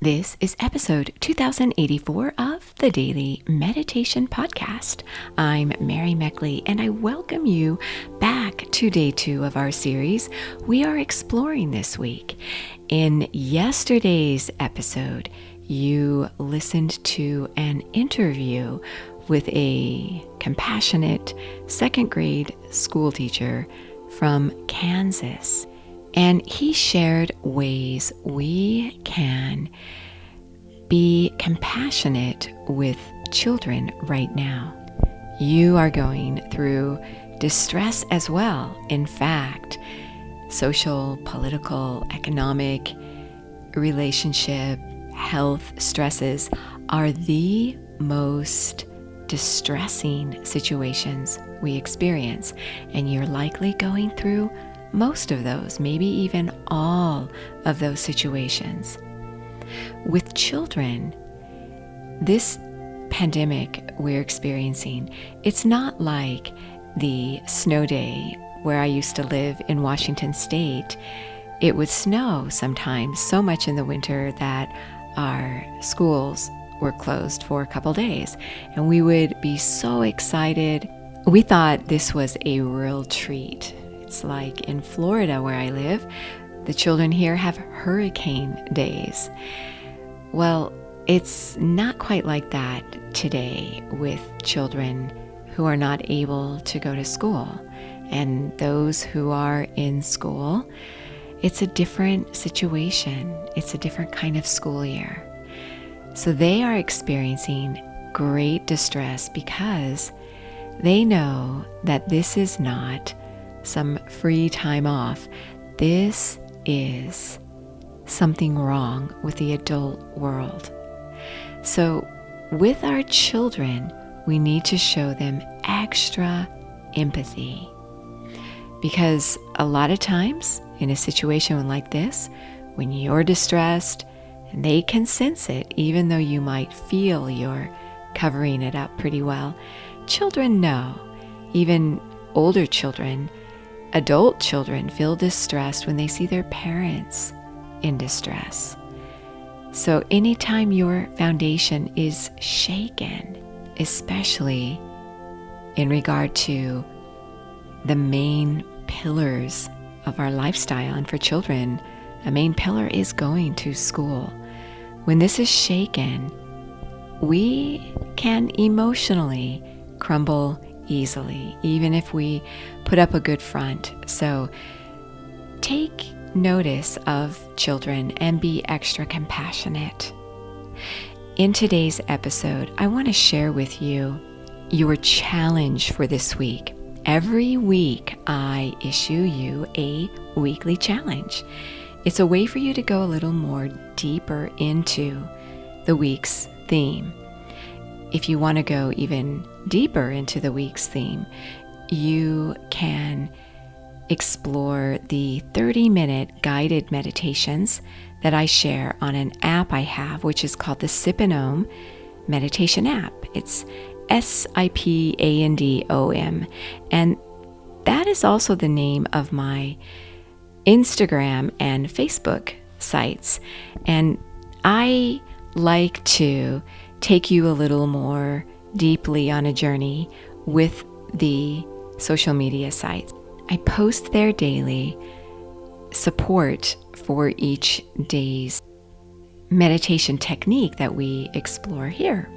This is episode 2084 of the Daily Meditation Podcast. I'm Mary Meckley, and I welcome you back to day 2 of our series we are exploring this week. In yesterday's episode, you listened to an interview with a compassionate second grade school teacher from Kansas. And he shared ways we can be compassionate with children right now. You are going through distress as well. In fact, social, political, economic, relationship, health stresses are the most distressing situations we experience. And you're likely going through most of those, maybe even all of those situations. With children, this pandemic we're experiencing, it's not like the snow day where I used to live in Washington State. It would snow sometimes so much in the winter that our schools were closed for a couple days, and we would be so excited. We thought this was a real treat. It's like in Florida where I live, the children here have hurricane days. Well, it's not quite like that today with children who are not able to go to school. And those who are in school, it's a different situation. It's a different kind of school year. So they are experiencing great distress because they know that this is not some free time off. This is something wrong with the adult world. So with our children, we need to show them extra empathy, because a lot of times in a situation like this, when you're distressed, and they can sense it, even though you might feel you're covering it up pretty well, children know. Even older children, adult children feel distressed when they see their parents in distress. So anytime your foundation is shaken, especially in regard to the main pillars of our lifestyle, and for children, a main pillar is going to school. When this is shaken, we can emotionally crumble easily, even if we put up a good front. So take notice of children and be extra compassionate. In today's episode, I want to share with you your challenge for this week. Every week, I issue you a weekly challenge. It's a way for you to go a little more deeper into the week's theme. If you want to go even deeper into the week's theme, you can explore the 30-minute guided meditations that I share on an app I have, which is called the Sipandom Meditation app. It's Sipandom. And that is also the name of my Instagram and Facebook sites. And I like to take you a little more deeply on a journey with the social media sites. I post there daily support for each day's meditation technique that we explore here.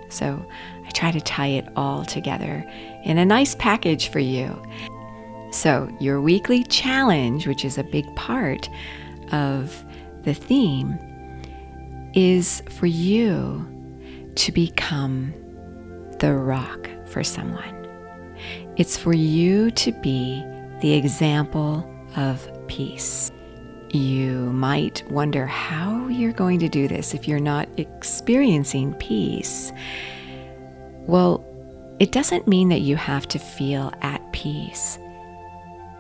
So I try to tie it all together in a nice package for you. So your weekly challenge, which is a big part of the theme, is for you to become the rock for someone. It's for you to be the example of peace. You might wonder how you're going to do this if you're not experiencing peace. Well, it doesn't mean that you have to feel at peace.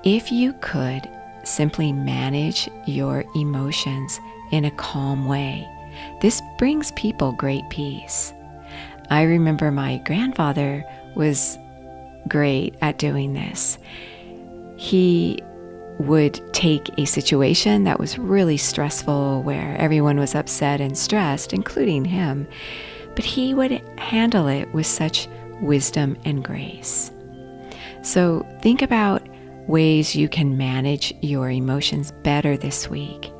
If you could simply manage your emotions in a calm way, this brings people great peace. I remember my grandfather was great at doing this. He would take a situation that was really stressful, where everyone was upset and stressed, including him, but he would handle it with such wisdom and grace. So think about ways you can manage your emotions better this week,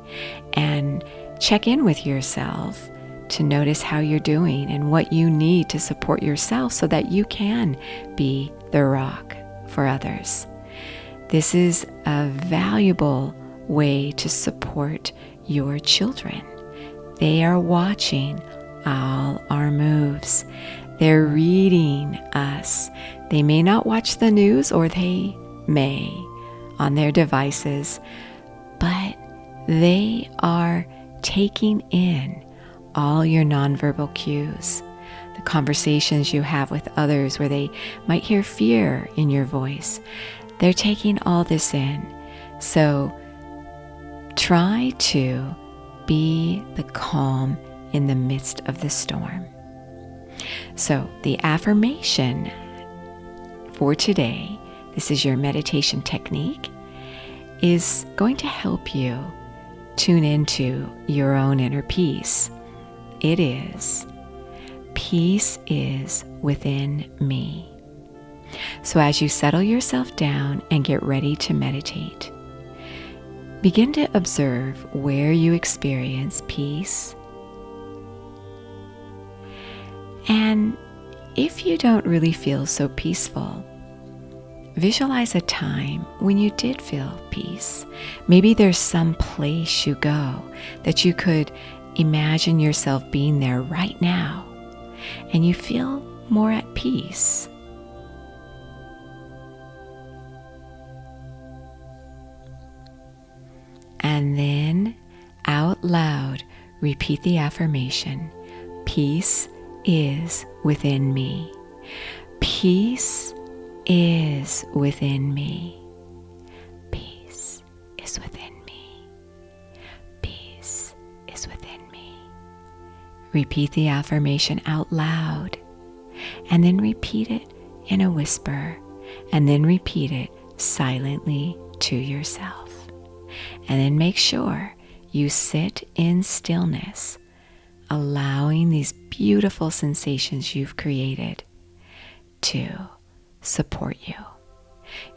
and check in with yourself to notice how you're doing and what you need to support yourself so that you can be the rock for others. This is a valuable way to support your children. They are watching all our moves. They're reading us. They may not watch the news, or they may on their devices, but they are taking in all your nonverbal cues, the conversations you have with others where they might hear fear in your voice. They're taking all this in. So try to be the calm in the midst of the storm. So the affirmation for today, this is your meditation technique, is going to help you tune into your own inner peace. It is, peace is within me. So as you settle yourself down and get ready to meditate, begin to observe where you experience peace. And if you don't really feel so peaceful, visualize a time when you did feel peace. Maybe there's some place you go that you could imagine yourself being there right now, and you feel more at peace. And then out loud, repeat the affirmation, peace is within me. Peace is within me. Peace is within me. Peace is within me. Repeat the affirmation out loud, and then repeat it in a whisper, and then repeat it silently to yourself. And then make sure you sit in stillness, allowing these beautiful sensations you've created to support you.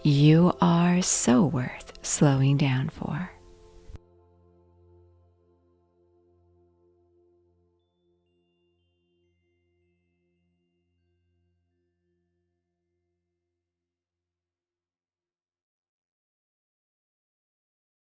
You are so worth slowing down for.